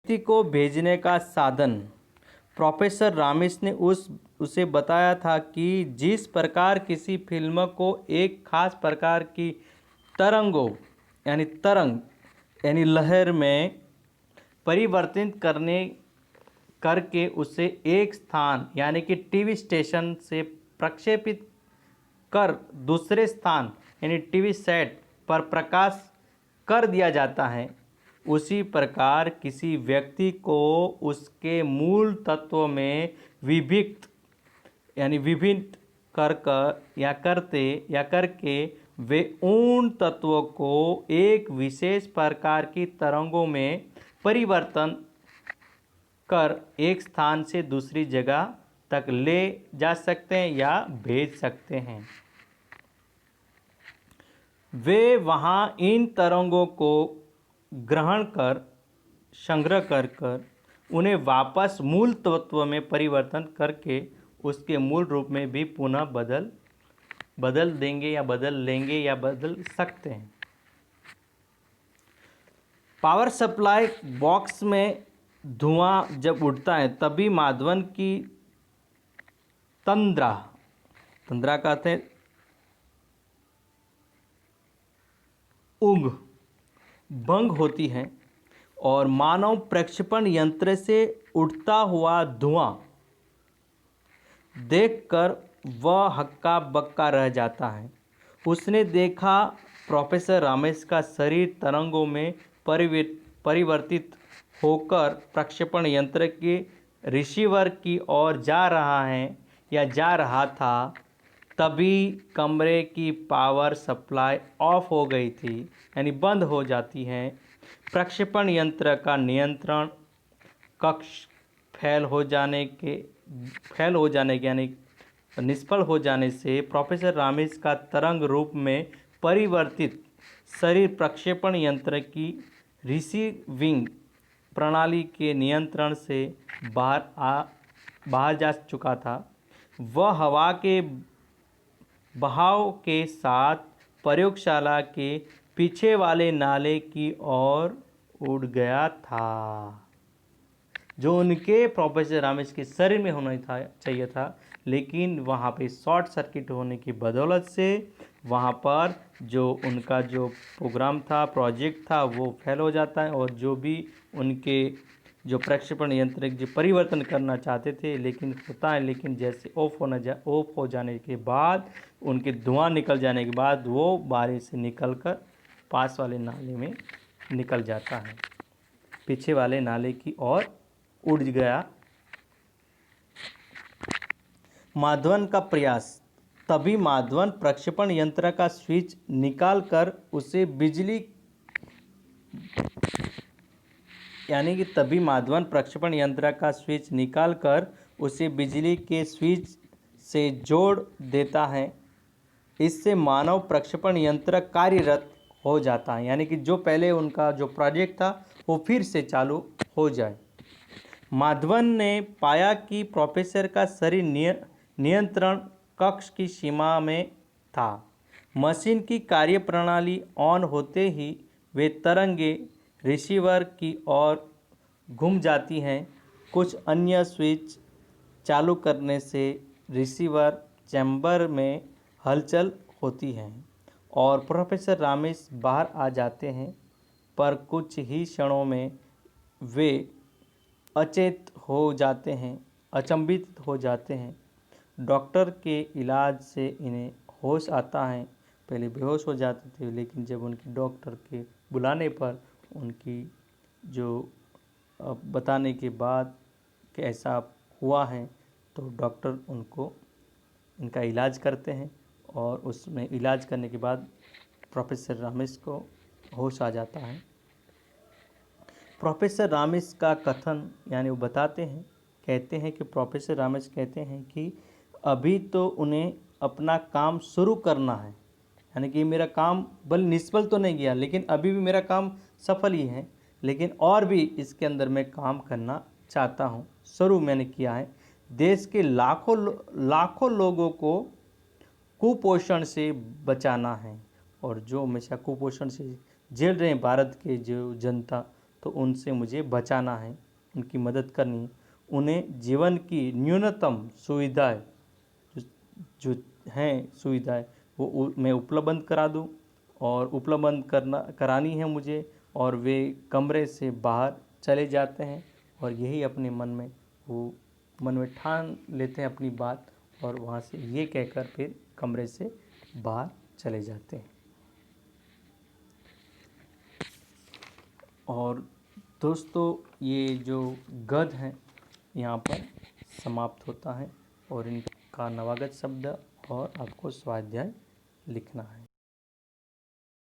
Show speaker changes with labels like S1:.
S1: व्यक्ति को भेजने का साधन। प्रोफेसर रामिस ने उसे बताया था कि जिस प्रकार किसी फिल्म को एक खास प्रकार की तरंग यानी लहर में परिवर्तित करके उसे एक स्थान यानी कि टीवी स्टेशन से प्रक्षेपित कर दूसरे स्थान यानी टीवी सेट पर प्रकाश कर दिया जाता है, उसी प्रकार किसी व्यक्ति को उसके मूल तत्व में विभिन्न करके वे उन तत्वों को एक विशेष प्रकार की तरंगों में परिवर्तन कर एक स्थान से दूसरी जगह तक ले जा सकते हैं या भेज सकते हैं। वे वहां इन तरंगों को ग्रहण कर संग्रह कर उन्हें वापस मूल तत्व में परिवर्तन करके उसके मूल रूप में भी पुनः बदल देंगे या बदल लेंगे या बदल सकते हैं। पावर सप्लाई बॉक्स में धुआं जब उठता है तभी माधवन की तंद्रा का अर्थ है ऊंघ भंग होती है और मानव प्रक्षेपण यंत्र से उठता हुआ धुआं देखकर वह हक्का बक्का रह जाता है। उसने देखा प्रोफेसर रामेश का शरीर तरंगों में परिवर्तित होकर प्रक्षेपण यंत्र के रिसीवर की ओर जा रहा है या जा रहा था। तभी कमरे की पावर सप्लाई ऑफ हो गई थी यानी बंद हो जाती है। प्रक्षेपण यंत्र का नियंत्रण कक्ष फेल हो जाने के यानी निष्फल हो जाने से प्रोफेसर रामेश का तरंग रूप में परिवर्तित शरीर प्रक्षेपण यंत्र की रिसीविंग प्रणाली के नियंत्रण से बाहर जा चुका था। वह हवा के बहाव के साथ प्रयोगशाला के पीछे वाले नाले की ओर उड़ गया था, जो उनके प्रोफेसर रामेश के शरीर में होना चाहिए था, लेकिन वहाँ पे शॉर्ट सर्किट होने की बदौलत से वहाँ पर जो उनका जो प्रोग्राम था, प्रोजेक्ट था, वो फेल हो जाता है और जो भी उनके जो प्रक्षेपण यंत्र जो परिवर्तन करना चाहते थे लेकिन जैसे ऑफ हो जाने के बाद उनके धुआं निकल जाने के बाद वो बारी से निकलकर पास वाले नाले में निकल जाता है, पीछे वाले नाले की ओर उड़ गया। माधवन का प्रयास। तभी माधवन प्रक्षेपण यंत्र का स्विच निकालकर उसे बिजली के स्विच से जोड़ देता है। इससे मानव प्रक्षेपण यंत्र कार्यरत हो जाता है, यानी कि जो पहले उनका जो प्रोजेक्ट था वो फिर से चालू हो जाए। माधवन ने पाया कि प्रोफेसर का शरीर नियंत्रण कक्ष की सीमा में था। मशीन की कार्यप्रणाली ऑन होते ही वे तरंगे रिसीवर की ओर घूम जाती हैं। कुछ अन्य स्विच चालू करने से रिसीवर चैम्बर में हलचल होती है और प्रोफेसर रामेश बाहर आ जाते हैं, पर कुछ ही क्षणों में वे अचंभित हो जाते हैं। डॉक्टर के इलाज से इन्हें होश आता है। पहले बेहोश हो जाते थे, लेकिन जब उनकी डॉक्टर के बुलाने पर उनकी जो बताने के बाद कि ऐसा हुआ है, तो डॉक्टर इनका इलाज करते हैं और उसमें इलाज करने के बाद प्रोफेसर रामेश को होश आ जाता है। प्रोफेसर रामेश का कथन यानी वो कहते हैं कि प्रोफेसर रामेश कहते हैं कि अभी तो उन्हें अपना काम शुरू करना है, यानी कि मेरा काम बल निष्फल तो नहीं गया, लेकिन अभी भी मेरा काम सफल ही है, लेकिन और भी इसके अंदर मैं काम करना चाहता हूँ। शुरू मैंने किया है। देश के लाखों लोगों को कुपोषण से बचाना है, और जो हमेशा कुपोषण से झेल रहे हैं भारत के जो जनता, तो उनसे मुझे बचाना है, उनकी मदद करनी है। उन्हें जीवन की न्यूनतम सुविधाएं जो जो हैं सुविधाएं वो मैं उपलब्ध करा दूं, और उपलब्ध करानी है मुझे। और वे कमरे से बाहर चले जाते हैं और यही अपने मन में ठान लेते हैं अपनी बात, और वहाँ से ये कहकर फिर कमरे से बाहर चले जाते हैं। और दोस्तों, ये जो गद्य हैं यहाँ पर समाप्त होता है, और इनका नवागत शब्द और आपको स्वाध्याय लिखना है।